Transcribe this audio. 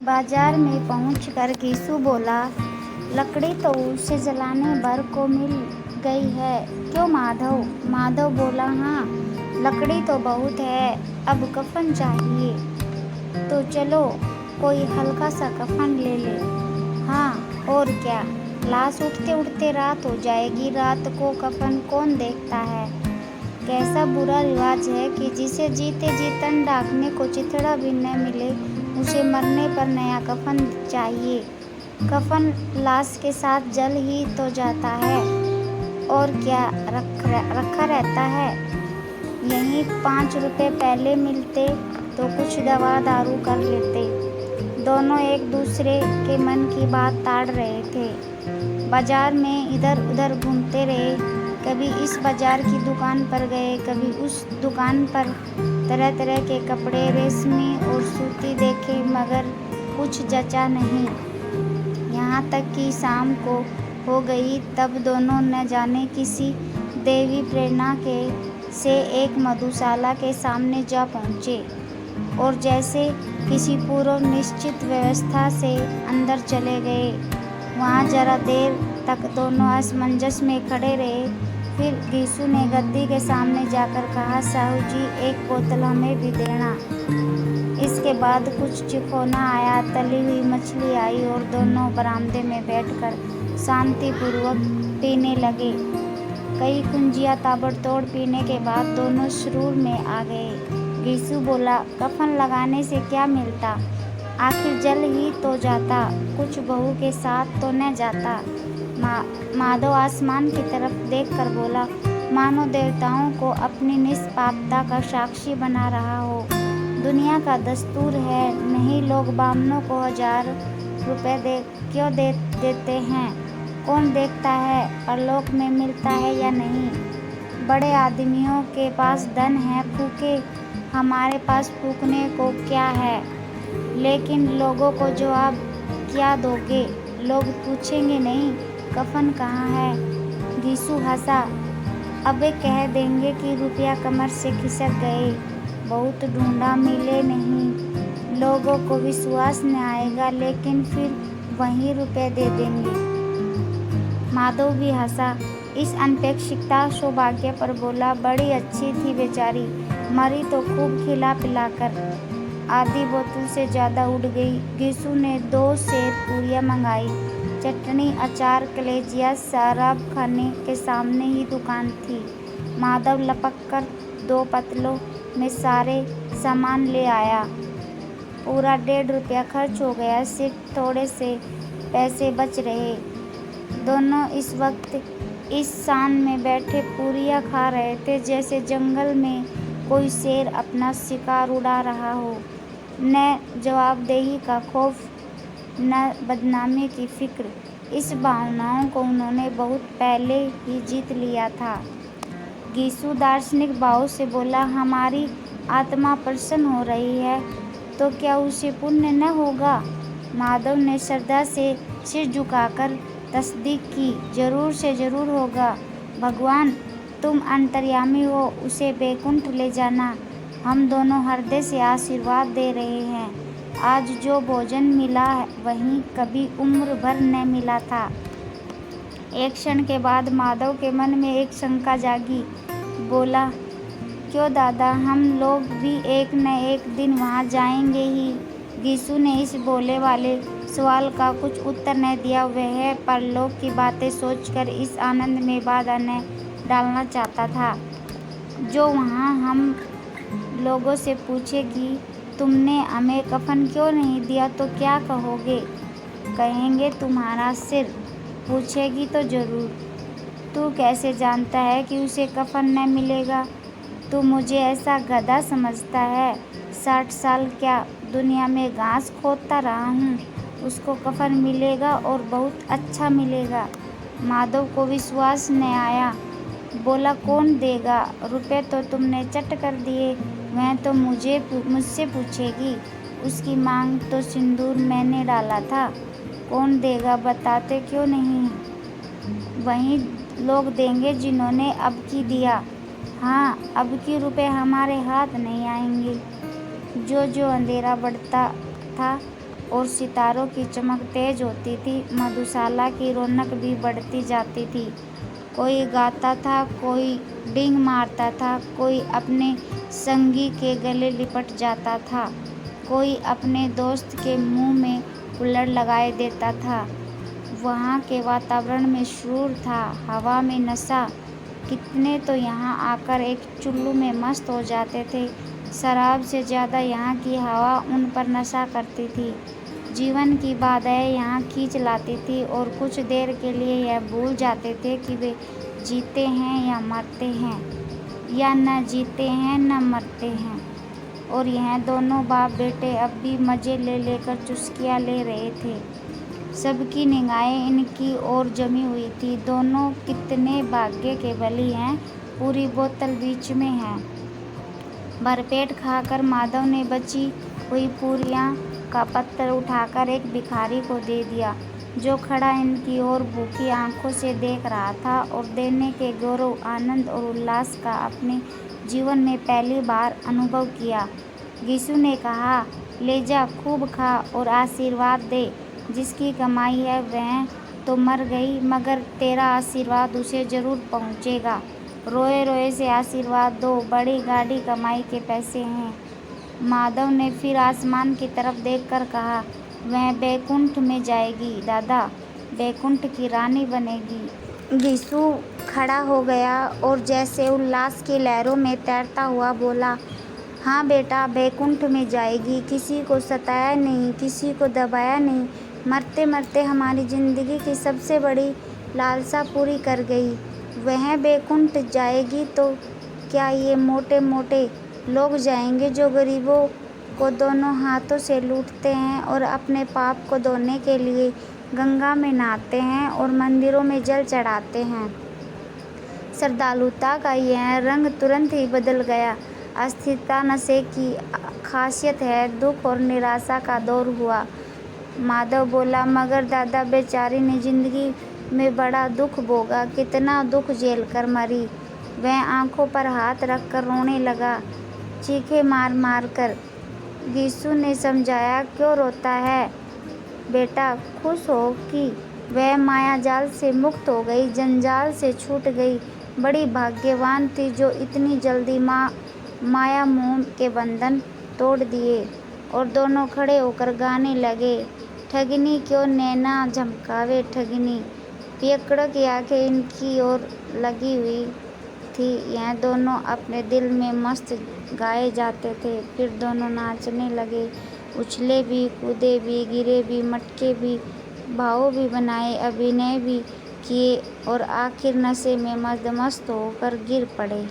बाजार में पहुंचकर गीसू बोला, लकड़ी तो उसे जलाने भर को मिल गई है, क्यों माधव? माधव बोला, हाँ, लकड़ी तो बहुत है, अब कफन चाहिए। तो चलो कोई हल्का सा कफन ले ले। हाँ और क्या, लाश उठते उठते रात हो जाएगी, रात को कफन कौन देखता है। कैसा बुरा रिवाज है कि जिसे जीते जी तन ढांकने को चिथड़ा भी न मिले, उसे मरने पर नया कफन चाहिए। कफन लाश के साथ जल ही तो जाता है और क्या रखा रहता है। यहीं 5 रुपए पहले मिलते तो कुछ दवा दारू कर लेते। दोनों एक दूसरे के मन की बात ताड़ रहे थे। बाजार में इधर उधर घूमते रहे, कभी इस बाजार की दुकान पर गए, कभी उस दुकान पर। तरह तरह के कपड़े, रेशमी और सूती देखे, मगर कुछ जचा नहीं। यहाँ तक कि शाम को हो गई, तब दोनों न जाने किसी देवी प्रेरणा से एक मधुशाला के सामने जा पहुँचे और जैसे किसी पूर्व निश्चित व्यवस्था से अंदर चले गए। वहाँ जरा देर तक दोनों असमंजस में खड़े रहे। फिर गीसू ने गद्दी के सामने जाकर कहा, साहू जी, एक बोतल हमें भी देना। इसके बाद कुछ चिखोना आया, तली हुई मछली आई और दोनों बरामदे में बैठकर शांतिपूर्वक पीने लगे। कई कुंजियाँ ताबड़तोड़ पीने के बाद दोनों सुरूर में आ गए। गीसू बोला, कफन लगाने से क्या मिलता, आखिर जल ही तो जाता, कुछ बहू के साथ तो न जाता। माधव आसमान की तरफ देखकर बोला, मानो देवताओं को अपनी निष्पापता का साक्षी बना रहा हो। दुनिया का दस्तूर है, नहीं लोग बामनों को 1000 रुपए क्यों देते हैं। कौन देखता है परलोक में मिलता है या नहीं। बड़े आदमियों के पास धन है, फूके, हमारे पास फूकने को क्या है। लेकिन लोगों को जवाब क्या दोगे? लोग पूछेंगे नहीं, कफन कहाँ है। गीसू हंसा, अबे कह देंगे कि रुपया कमर से खिसक गए, बहुत ढूंढा मिले नहीं। लोगों को विश्वास न आएगा, लेकिन फिर वही रुपए दे देंगे। माधव भी हंसा, इस अनपेक्षितता सौभाग्य पर बोला, बड़ी अच्छी थी बेचारी, मरी तो खूब खिला पिलाकर। आधी बोतल से ज़्यादा उड़ गई। गीसू ने 2 सेर पूरियाँ मंगाई, चटनी, अचार, कलेजिया। शराब खाने के सामने ही दुकान थी। माधव लपक कर 2 पतलों में सारे सामान ले आया। पूरा 1.5 रुपया खर्च हो गया, सिर्फ थोड़े से पैसे बच रहे। दोनों इस वक्त इस शान में बैठे पूरियाँ खा रहे थे जैसे जंगल में कोई शेर अपना शिकार उड़ा रहा हो। न जवाबदेही का खौफ, न बदनामी की फिक्र, इस भावनाओं को उन्होंने बहुत पहले ही जीत लिया था। गीसू दार्शनिक भाव से बोला, हमारी आत्मा प्रसन्न हो रही है तो क्या उसे पुण्य न होगा? माधव ने श्रद्धा से सिर झुकाकर तस्दीक की, जरूर से जरूर होगा। भगवान, तुम अंतर्यामी हो, उसे बैकुंठ ले जाना। हम दोनों हृदय से आशीर्वाद दे रहे हैं। आज जो भोजन मिला वही कभी उम्र भर न मिला था। एक क्षण के बाद माधव के मन में एक शंका जागी। बोला, क्यों दादा, हम लोग भी एक न एक दिन वहाँ जाएंगे ही। गीसू ने इस भोले वाले सवाल का कुछ उत्तर न दिया। वह परलोक की बातें सोचकर इस आनंद में बाधा न डालना चाहता था। जो वहाँ हम लोगों से पूछेगी, तुमने हमें कफन क्यों नहीं दिया, तो क्या कहोगे? कहेंगे तुम्हारा सिर। पूछेगी तो जरूर, तू कैसे जानता है कि उसे कफन न मिलेगा? तू मुझे ऐसा गधा समझता है? 60 साल क्या दुनिया में घास खोदता रहा हूँ, उसको कफन मिलेगा और बहुत अच्छा मिलेगा। माधव को विश्वास न आया। बोला, कौन देगा? रुपए तो तुमने चट कर दिए, वह तो मुझसे पूछेगी। उसकी मांग तो सिंदूर मैंने डाला था। कौन देगा, बताते क्यों नहीं? वही लोग देंगे जिन्होंने अब की दिया। हाँ, अब की रुपए हमारे हाथ नहीं आएंगे। जो अंधेरा बढ़ता था और सितारों की चमक तेज होती थी। मधुशाला की रौनक भी बढ़ती जाती थी। कोई गाता था, कोई डींग मारता था, कोई अपने संगी के गले लिपट जाता था, कोई अपने दोस्त के मुंह में कुल्हड़ लगाए देता था। वहाँ के वातावरण में सुरूर था, हवा में नशा। कितने तो यहाँ आकर एक चुल्लू में मस्त हो जाते थे। शराब से ज़्यादा यहाँ की हवा उन पर नशा करती थी। जीवन की बाधाएं यहाँ खींच लाती थी और कुछ देर के लिए यह भूल जाते थे कि वे जीते हैं या मरते हैं, या न जीते हैं न मरते हैं। और यह दोनों बाप बेटे अब भी मज़े ले लेकर चुस्कियाँ ले रहे थे। सबकी निगाहें इनकी ओर जमी हुई थी। दोनों कितने भाग्य के बली हैं, पूरी बोतल बीच में है। भरपेट खाकर माधव ने बची हुई पूरियां का पत्थर उठाकर एक भिखारी को दे दिया, जो खड़ा इनकी ओर भूखी आंखों से देख रहा था और देने के गौरव, आनंद और उल्लास का अपने जीवन में पहली बार अनुभव किया। गीसू ने कहा, ले जा, खूब खा और आशीर्वाद दे। जिसकी कमाई है वह तो मर गई, मगर तेरा आशीर्वाद उसे जरूर पहुँचेगा। रोए रोए से आशीर्वाद दो, बड़ी गाड़ी कमाई के पैसे हैं। माधव ने फिर आसमान की तरफ देखकर कहा, वह बैकुंठ में जाएगी दादा, बैकुंठ की रानी बनेगी। गीसू खड़ा हो गया और जैसे उल्लास की लहरों में तैरता हुआ बोला, हाँ बेटा, बैकुंठ में जाएगी। किसी को सताया नहीं, किसी को दबाया नहीं, मरते मरते हमारी ज़िंदगी की सबसे बड़ी लालसा पूरी कर गई। वह बैकुंठ जाएगी तो क्या ये मोटे मोटे लोग जाएंगे जो गरीबों को दोनों हाथों से लूटते हैं और अपने पाप को धोने के लिए गंगा में नहाते हैं और मंदिरों में जल चढ़ाते हैं। श्रद्धालुता का यह रंग तुरंत ही बदल गया। अस्थिरता नशे की खासियत है। दुख और निराशा का दौर हुआ। माधव बोला, मगर दादा, बेचारी ने जिंदगी में बड़ा दुख भोगा, कितना दुख झेल कर मरी। वह आंखों पर हाथ रखकर रोने लगा, चीखें मार मार कर। गीसू ने समझाया, क्यों रोता है बेटा, खुश हो कि वह माया जाल से मुक्त हो गई, जंजाल से छूट गई। बड़ी भाग्यवान थी जो इतनी जल्दी माया मोह के बंधन तोड़ दिए। और दोनों खड़े होकर गाने लगे, ठगनी क्यों नैना झमकावे ठगनी। पियक्कड़ों की आंखें इनकी ओर लगी हुई थी। यह दोनों अपने दिल में मस्त गाए जाते थे। फिर दोनों नाचने लगे, उछले भी, कूदे भी, गिरे भी, मटके भी, भाव भी बनाए, अभिनय भी किए और आखिर नशे में मदमस्त होकर गिर पड़े।